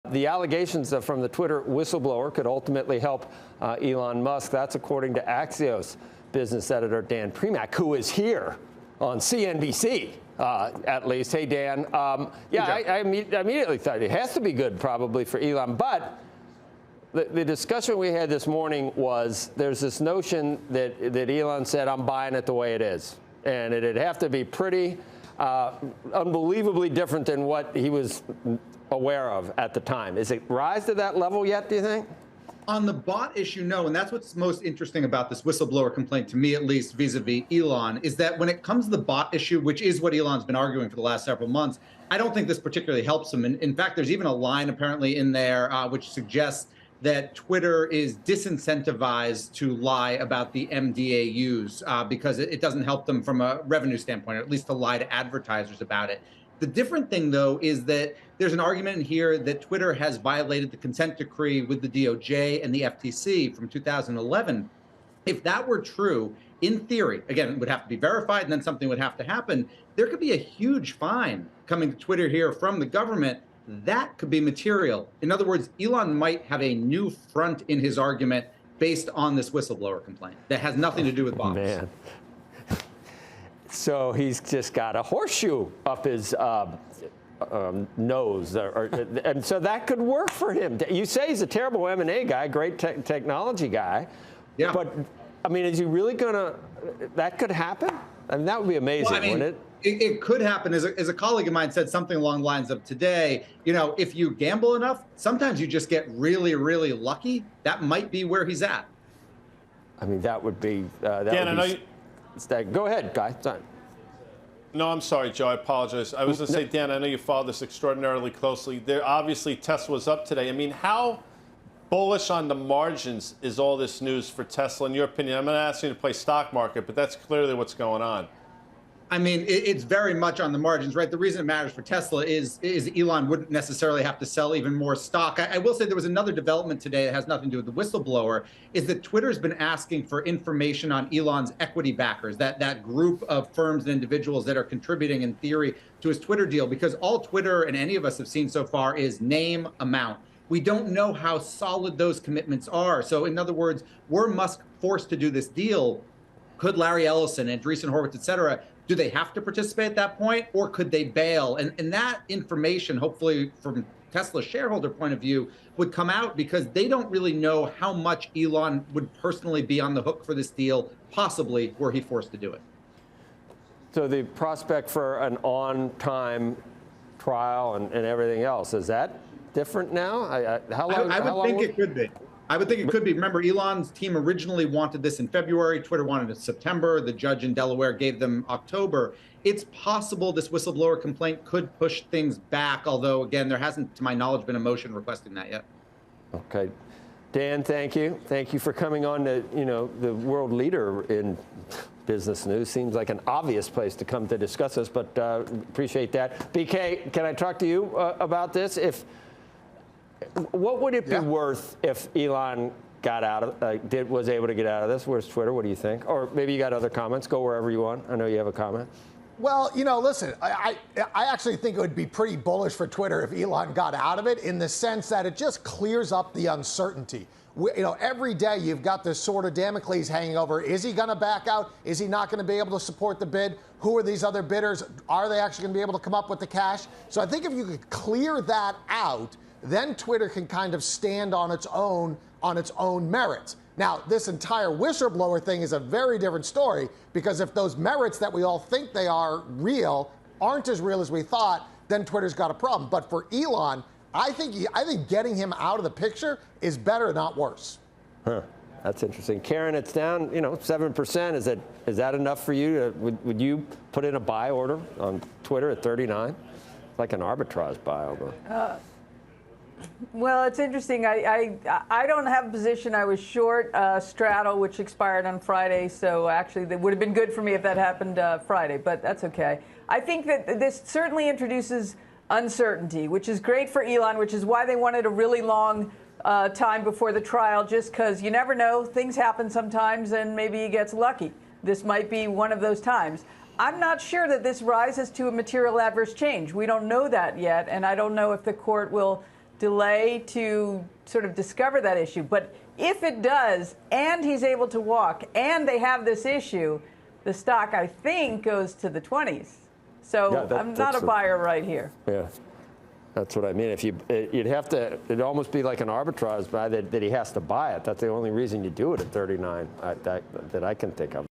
The allegations from the Twitter whistleblower could ultimately help Elon Musk. That's according to Axios business editor Dan Primack, who is here on CNBC, at least. Hey, Dan. I immediately thought it has to be good probably for Elon. But the discussion we had this morning was there's this notion that Elon said, I'm buying it the way it is. And it'd have to be pretty unbelievably different than what he was aware of at the time. Is it rise to that level yet, do you think? On the bot issue, no. And that's what's most interesting about this whistleblower complaint, to me at least, vis-a-vis Elon, is that when it comes to the bot issue, which is what Elon's been arguing for the last several months, I don't think this particularly helps him. In fact, there's even a line apparently in there which suggests that Twitter is disincentivized to lie about the MDAUs because it doesn't help them from a revenue standpoint, or at least to lie to advertisers about it. The different thing, though, is that there's an argument in here that Twitter has violated the consent decree with the DOJ and the FTC from 2011. If that were true, in theory, again, it would have to be verified and then something would have to happen. There could be a huge fine coming to Twitter here from the government. That could be material. In other words, Elon might have a new front in his argument based on this whistleblower complaint that has nothing to do with bots. Man. So he's just got a horseshoe up his nose, and so that could work for him. You say he's a terrible M&A guy, great technology guy, yeah. But I mean, is he really gonna? That could happen. I mean, that would be amazing, well, wouldn't it? It could happen. As a colleague of mine said something along the lines of today, if you gamble enough, sometimes you just get really, really lucky. That might be where he's at. I mean, that would be. Go ahead, Guy. Sorry. No, I'm sorry, Joe. I apologize. I was going to say, Dan, I know you follow this extraordinarily closely. Obviously, Tesla's up today. I mean, how bullish on the margins is all this news for Tesla, in your opinion? I'm not asking you to play stock market, but that's clearly what's going on. I mean, it's very much on the margins, right? The reason it matters for Tesla is Elon wouldn't necessarily have to sell even more stock. I will say there was another development today that has nothing to do with the whistleblower, is that Twitter's been asking for information on Elon's equity backers, that group of firms and individuals that are contributing in theory to his Twitter deal, because all Twitter and any of us have seen so far is name, amount. We don't know how solid those commitments are. So in other words, were Musk forced to do this deal, could Larry Ellison, Andreessen Horowitz, et cetera, do they have to participate at that point, or could they bail? And that information, hopefully from Tesla's shareholder point of view, would come out, because they don't really know how much Elon would personally be on the hook for this deal, possibly were he forced to do it. So the prospect for an on-time trial and everything else, is that different now? I would think it could be. I would think it could be. Remember, Elon's team originally wanted this in February. Twitter wanted it in September. The judge in Delaware gave them October. It's possible this whistleblower complaint could push things back, although, again, there hasn't, to my knowledge, been a motion requesting that yet. Okay. Dan, thank you. Thank you for coming on to, the world leader in business news. Seems like an obvious place to come to discuss this, but appreciate that. BK, can I talk to you about this? What would it be worth if Elon got out of, was able to get out of this? Where's Twitter? What do you think? Or maybe you got other comments. Go wherever you want. I know you have a comment. Well, listen, I actually think it would be pretty bullish for Twitter if Elon got out of it, in the sense that it just clears up the uncertainty. Every day you've got this sword of Damocles hanging over. Is he going to back out? Is he not going to be able to support the bid? Who are these other bidders? Are they actually going to be able to come up with the cash? So I think if you could clear that out, then Twitter can kind of stand on its own merits. Now, this entire whistleblower thing is a very different story, because if those merits that we all think they are real aren't as real as we thought, then Twitter's got a problem. But for Elon, I think getting him out of the picture is better, not worse. Huh. That's interesting. Karen, it's down, 7%. Is that enough for you? Would you put in a buy order on Twitter at 39? Like an arbitrage buy over. Well, it's interesting. I don't have a position. I was short straddle, which expired on Friday. So actually, that would have been good for me if that happened Friday. But that's OK. I think that this certainly introduces uncertainty, which is great for Elon, which is why they wanted a really long time before the trial, just because you never know. Things happen sometimes, and maybe he gets lucky. This might be one of those times. I'm not sure that this rises to a material adverse change. We don't know that yet. And I don't know if the court will delay to sort of discover that issue. But if it does, and he's able to walk, and they have this issue, the stock, I think, goes to the 20s. So Yeah, I'm not a buyer right here. Yeah. That's what I mean. If you'd have to, it'd almost be like an arbitrage buy that he has to buy it. That's the only reason you do it at 39 that I can think of.